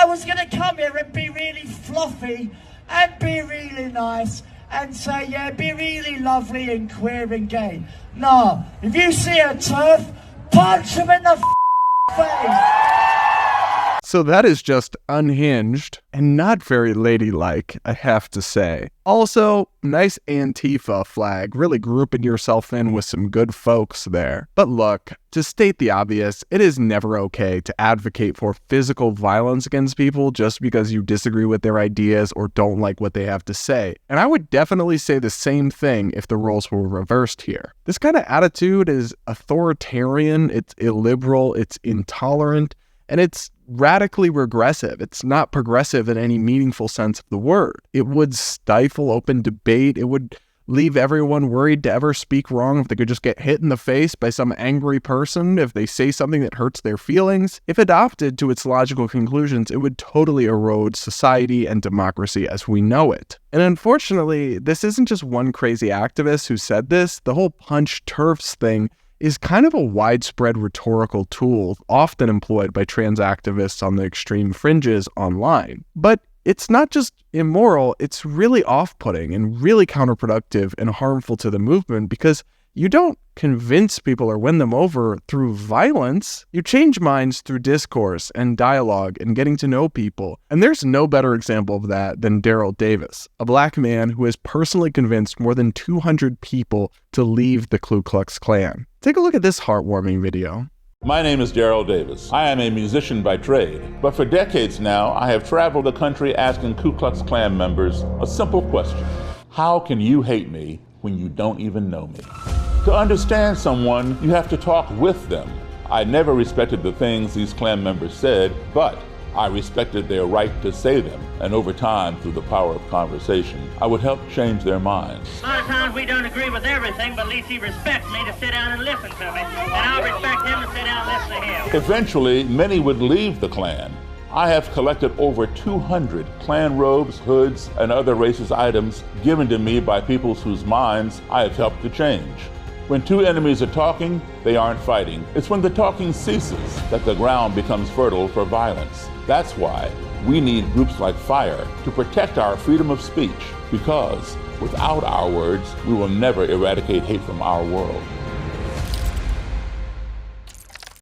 I was going to come here and be really fluffy and be really nice and say, yeah, be really lovely and queer and gay. No, if you see a TERF, punch him in the face. So that is just unhinged and not very ladylike, I have to say. Also, nice Antifa flag, really grouping yourself in with some good folks there. But look, to state the obvious, it is never okay to advocate for physical violence against people just because you disagree with their ideas or don't like what they have to say. And I would definitely say the same thing if the roles were reversed here. This kind of attitude is authoritarian, it's illiberal, it's intolerant, and it's radically regressive. It's not progressive in any meaningful sense of the word. It would stifle open debate. It would leave everyone worried to ever speak wrong if they could just get hit in the face by some angry person if they say something that hurts their feelings. If adopted to its logical conclusions, it would totally erode society and democracy as we know it. And unfortunately, this isn't just one crazy activist who said this. The whole punch TERFs thing is kind of a widespread rhetorical tool often employed by trans activists on the extreme fringes online. But it's not just immoral, it's really off-putting and really counterproductive and harmful to the movement because you don't convince people or win them over through violence. You change minds through discourse and dialogue and getting to know people. And there's no better example of that than Daryl Davis, a black man who has personally convinced more than 200 people to leave the Ku Klux Klan. Take a look at this heartwarming video. My name is Daryl Davis. I am a musician by trade, but for decades now, I have traveled the country asking Ku Klux Klan members a simple question. How can you hate me when you don't even know me? To understand someone, you have to talk with them. I never respected the things these Klan members said, but I respected their right to say them, and over time, through the power of conversation, I would help change their minds. A lot of times we don't agree with everything, but at least he respects me to sit down and listen to me, and I'll respect him to sit down and listen to him. Eventually, many would leave the Klan. I have collected over 200 Klan robes, hoods, and other racist items given to me by people whose minds I have helped to change. When two enemies are talking, they aren't fighting. It's when the talking ceases that the ground becomes fertile for violence. That's why we need groups like FIRE to protect our freedom of speech, because without our words, we will never eradicate hate from our world.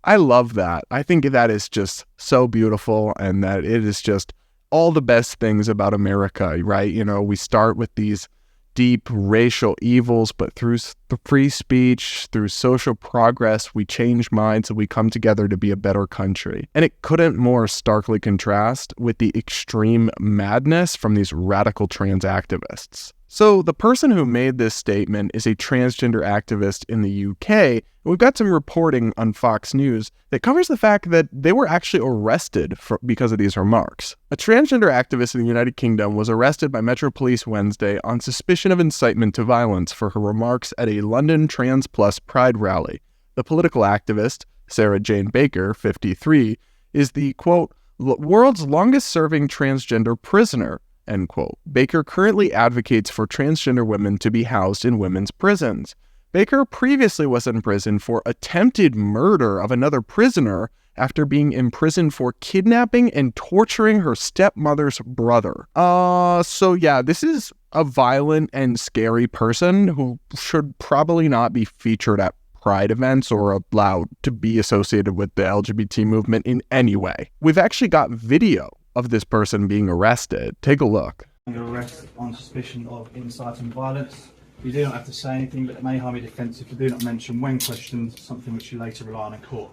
I love that. I think that is just so beautiful and that it is just all the best things about America, right? You know, we start with these deep racial evils, but through free speech, through social progress, we change minds and we come together to be a better country. And it couldn't more starkly contrast with the extreme madness from these radical trans activists. So the person who made this statement is a transgender activist in the UK. We've got some reporting on Fox News that covers the fact that they were actually arrested because of these remarks. A transgender activist in the United Kingdom was arrested by Metro Police Wednesday on suspicion of incitement to violence for her remarks at a London Trans Plus Pride rally. The political activist, Sarah Jane Baker, 53, is the, quote, world's longest-serving transgender prisoner, end quote. Baker currently advocates for transgender women to be housed in women's prisons. Baker previously was in prison for attempted murder of another prisoner after being imprisoned for kidnapping and torturing her stepmother's brother. So yeah, this is a violent and scary person who should probably not be featured at Pride events or allowed to be associated with the LGBT movement in any way. We've actually got video of this person being arrested. Take a look. Under arrest on suspicion of inciting violence. You do not have to say anything, but it may harm your defence if you do not mention, when questioned, something which you later rely on in court.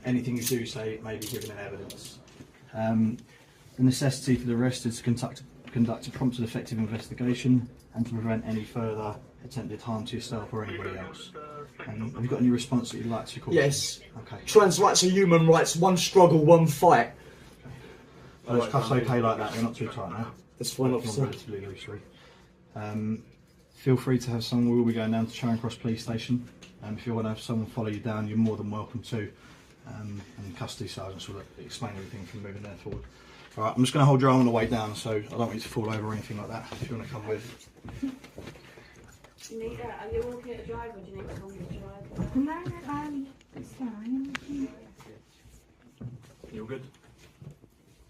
Anything you do say may be given in evidence. The necessity for the arrest is to conduct a prompt and effective investigation and to prevent any further attempted harm to yourself or anybody else. Have you got any response that you'd like to call? Yes. Okay. Trans rights are human rights, one struggle, one fight. Those cuffs okay like that, they're not too tight now. That's fine, officer. Relatively loosely. Feel free to have someone, we will be going down to Charing Cross Police Station. If you want to have someone follow you down, you're more than welcome to. And custody sergeants will explain everything from moving there forward. Alright, I'm just going to hold your arm on the way down, so I don't want you to fall over or anything like that, if you want to come with. Do you need are you walking at a drive or do you need to hold your drive? No, it's fine. You all good?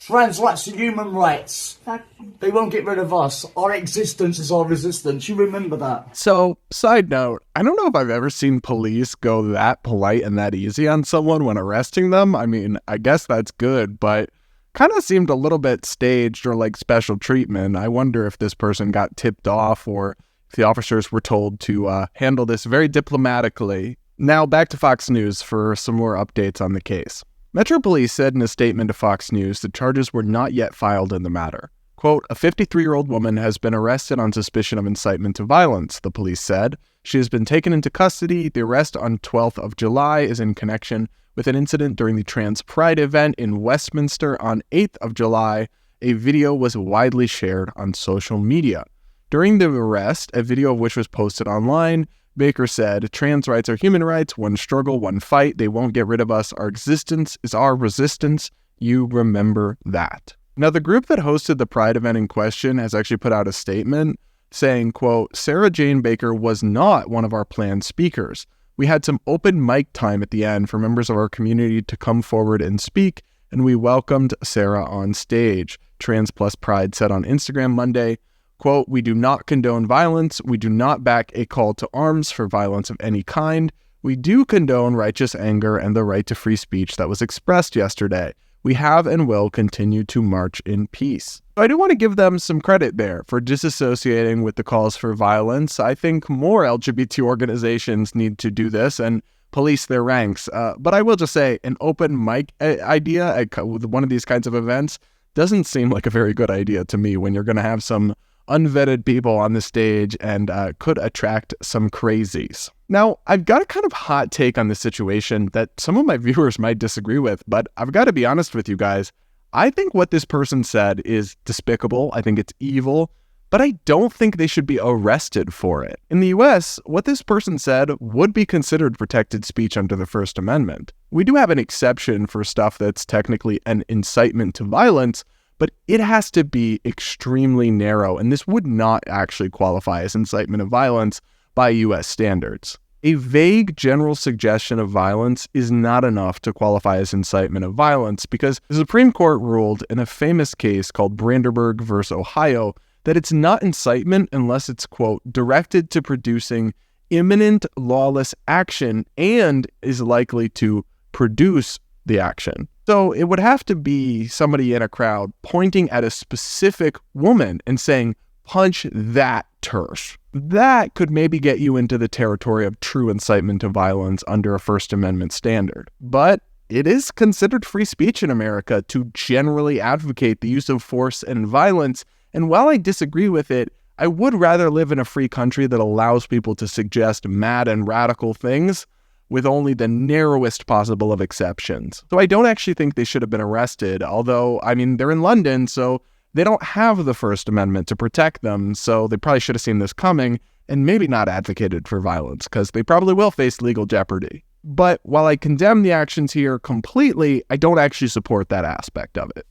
Trans rights are human rights. Fuck. They won't get rid of us. Our existence is our resistance. You remember that? So, side note, I don't know if I've ever seen police go that polite and that easy on someone when arresting them. I mean, I guess that's good, but kind of seemed a little bit staged or like special treatment. I wonder if this person got tipped off or if the officers were told to handle this very diplomatically. Now back to Fox News for some more updates on the case. Metro Police said in a statement to Fox News that charges were not yet filed in the matter. Quote, a 53-year-old woman has been arrested on suspicion of incitement to violence, the police said. She has been taken into custody. The arrest on 12th of July is in connection with an incident during the Trans Pride event in Westminster on 8th of July. A video was widely shared on social media. During the arrest, a video of which was posted online, Baker said, trans rights are human rights, one struggle, one fight. They won't get rid of us. Our existence is our resistance. You remember that. Now, the group that hosted the Pride event in question has actually put out a statement saying, quote, Sarah Jane Baker was not one of our planned speakers. We had some open mic time at the end for members of our community to come forward and speak, and we welcomed Sarah on stage, Trans Plus Pride said on Instagram Monday. Quote, we do not condone violence. We do not back a call to arms for violence of any kind. We do condone righteous anger and the right to free speech that was expressed yesterday. We have and will continue to march in peace. So I do want to give them some credit there for disassociating with the calls for violence. I think more LGBT organizations need to do this and police their ranks. But I will just say an open mic idea with one of these kinds of events doesn't seem like a very good idea to me when you're going to have some unvetted people on the stage and could attract some crazies. Now, I've got a kind of hot take on this situation that some of my viewers might disagree with, but I've got to be honest with you guys. I think what this person said is despicable. I think it's evil, but I don't think they should be arrested for it. In the US, what this person said would be considered protected speech under the First Amendment. We do have an exception for stuff that's technically an incitement to violence, but it has to be extremely narrow, and this would not actually qualify as incitement of violence by U.S. standards. A vague general suggestion of violence is not enough to qualify as incitement of violence because the Supreme Court ruled in a famous case called Brandenburg v. Ohio that it's not incitement unless it's, quote, directed to producing imminent lawless action and is likely to produce the action. So it would have to be somebody in a crowd pointing at a specific woman and saying, punch that TERF. That could maybe get you into the territory of true incitement to violence under a First Amendment standard. But it is considered free speech in America to generally advocate the use of force and violence. And while I disagree with it, I would rather live in a free country that allows people to suggest mad and radical things with only the narrowest possible of exceptions. So I don't actually think they should have been arrested, although, I mean, they're in London, so they don't have the First Amendment to protect them, so they probably should have seen this coming and maybe not advocated for violence, because they probably will face legal jeopardy. But while I condemn the actions here completely, I don't actually support that aspect of it.